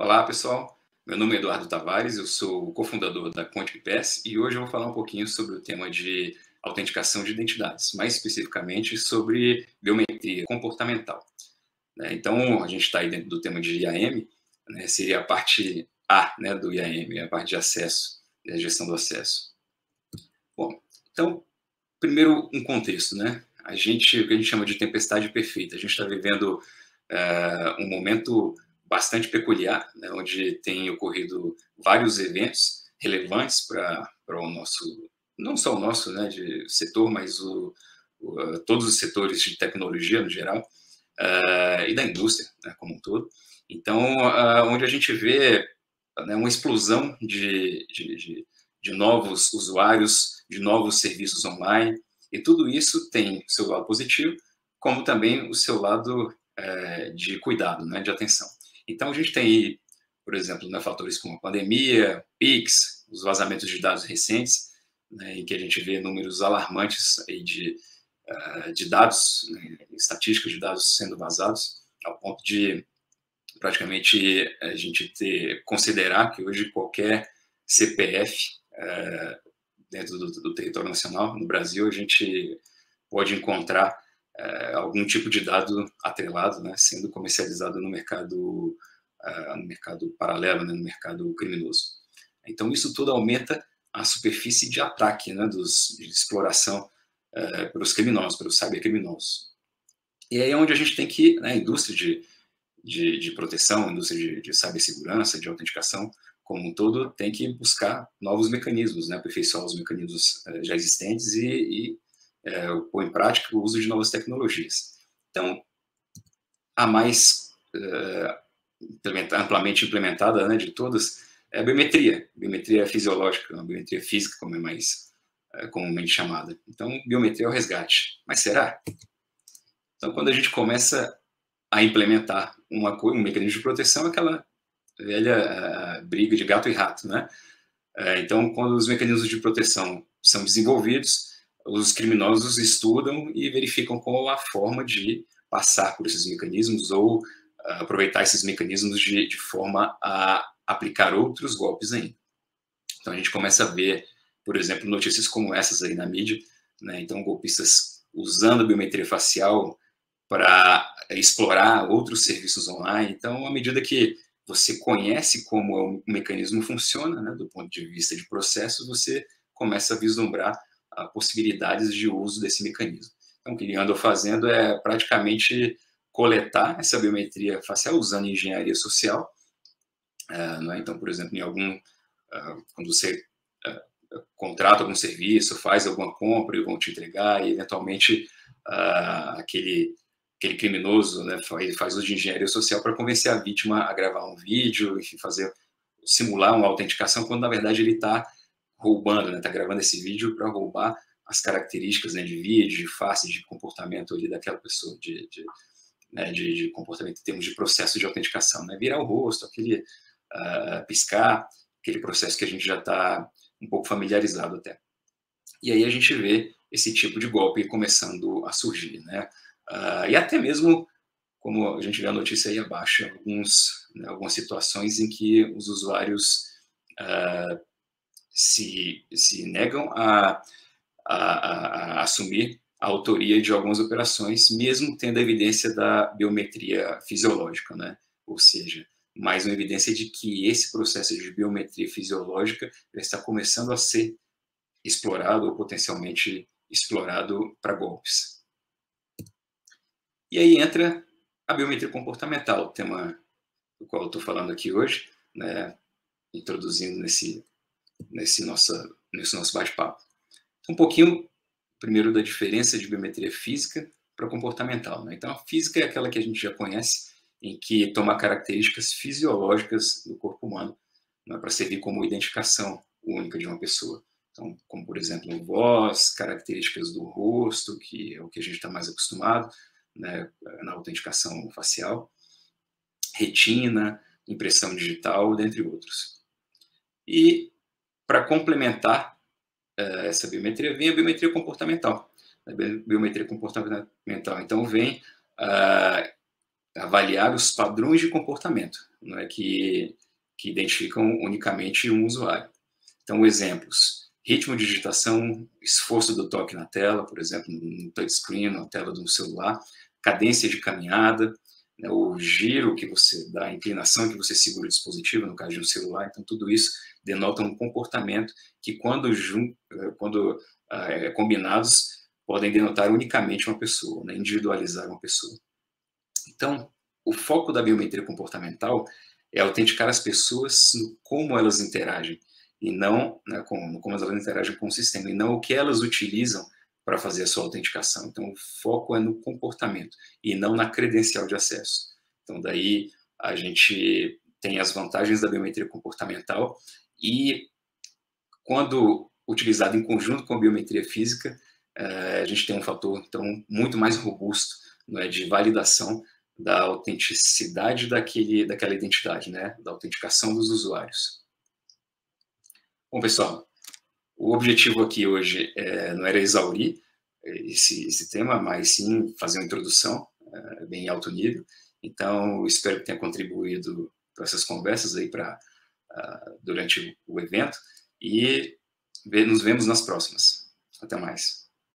Olá, pessoal. Meu nome é Eduardo Tavares, eu sou o cofundador da Quantic Pass e hoje eu vou falar um pouquinho sobre o tema de autenticação de identidades, mais especificamente sobre biometria comportamental, né? Então, a gente está aí dentro do tema de IAM, né? Seria a parte A, né, do IAM, a parte de acesso, né, gestão do acesso. Bom, então, primeiro um contexto, né? O que a gente chama de tempestade perfeita. A gente está vivendo um momento bastante peculiar, né, onde tem ocorrido vários eventos relevantes para o nosso, não só o nosso, né, de setor, mas todos os setores de tecnologia no geral, e da indústria, né, como um todo. Então, onde a gente vê, né, uma explosão de novos usuários, de novos serviços online, e tudo isso tem o seu lado positivo, como também o seu lado de cuidado, né, de atenção. Então, a gente tem aí, por exemplo, né, fatores como a pandemia, PIX, os vazamentos de dados recentes, né, em que a gente vê números alarmantes aí de dados, né, estatísticas de dados sendo vazados, ao ponto de praticamente a gente considerar que hoje qualquer CPF dentro do território nacional, no Brasil, a gente pode encontrar algum tipo de dado atrelado, né, sendo comercializado no mercado paralelo, né, no mercado criminoso. Então, isso tudo aumenta a superfície de ataque, né, de exploração pelos criminosos, pelos cybercriminosos. E aí é onde a gente tem que, né, a indústria de proteção, a indústria de cibersegurança, de autenticação, como um todo, tem que buscar novos mecanismos, né, aperfeiçoar os mecanismos já existentes e pôr em prática o uso de novas tecnologias. Então, a mais amplamente implementada, né, de todas é a biometria fisiológica, a biometria física, como é mais comumente chamada. Então, biometria é o resgate. Mas será? Então, quando a gente começa a implementar um mecanismo de proteção, aquela velha briga de gato e rato, né? Então, quando os mecanismos de proteção são desenvolvidos, os criminosos estudam e verificam qual a forma de passar por esses mecanismos ou aproveitar esses mecanismos de forma a aplicar outros golpes ainda. Então, a gente começa a ver, por exemplo, notícias como essas aí na mídia, né? Então, golpistas usando a biometria facial para explorar outros serviços online. Então, à medida que você conhece como o mecanismo funciona, né, do ponto de vista de processo, você começa a vislumbrar possibilidades de uso desse mecanismo. Então, o que ele andou fazendo é praticamente coletar essa biometria facial usando engenharia social. Né? Então, por exemplo, quando você contrata algum serviço, faz alguma compra e vão te entregar, e eventualmente aquele criminoso, né, faz uso de engenharia social para convencer a vítima a gravar um vídeo, enfim, simular uma autenticação, quando na verdade ele está roubando, né, está gravando esse vídeo para roubar as características, né, de vídeo, de face, de comportamento ali daquela pessoa, de comportamento em termos de processo de autenticação, né, virar o rosto, aquele piscar, aquele processo que a gente já está um pouco familiarizado até. E aí a gente vê esse tipo de golpe começando a surgir, né? E até mesmo, como a gente vê a notícia aí abaixo, algumas situações em que os usuários se negam a assumir a autoria de algumas operações, mesmo tendo a evidência da biometria fisiológica, né? Ou seja, mais uma evidência de que esse processo de biometria fisiológica está começando a ser explorado ou potencialmente explorado para golpes. E aí entra a biometria comportamental, o tema do qual eu estou falando aqui hoje, né, introduzindo nesse nosso bate-papo. Um pouquinho, primeiro, da diferença de biometria física para comportamental, né? Então, a física é aquela que a gente já conhece, em que toma características fisiológicas do corpo humano, né, para servir como identificação única de uma pessoa. Então, como, por exemplo, voz, características do rosto, que é o que a gente está mais acostumado, né, na autenticação facial, retina, impressão digital, dentre outros. E, para complementar essa biometria, vem a biometria comportamental. A biometria comportamental, então, vem avaliar os padrões de comportamento, não é que identificam unicamente um usuário. Então, exemplos: ritmo de digitação, esforço do toque na tela, por exemplo, no touchscreen, na tela do celular, cadência de caminhada, né, o giro que você dá, a inclinação que você segura o dispositivo, no caso de um celular. Então, tudo isso denota um comportamento que, quando combinados, podem denotar unicamente uma pessoa, né, individualizar uma pessoa. Então, o foco da biometria comportamental é autenticar as pessoas no como elas interagem, e não, né, como elas interagem com o sistema, e não o que elas utilizam para fazer a sua autenticação. Então, o foco é no comportamento e não na credencial de acesso. Então, daí a gente tem as vantagens da biometria comportamental e, quando utilizado em conjunto com a biometria física, a gente tem um fator, então, muito mais robusto, não é, de validação da autenticidade daquela identidade, né, da autenticação dos usuários. Bom, pessoal, o objetivo aqui hoje não era exaurir esse tema, mas sim fazer uma introdução bem alto nível. Então, espero que tenha contribuído para essas conversas aí durante o evento, e nos vemos nas próximas. Até mais.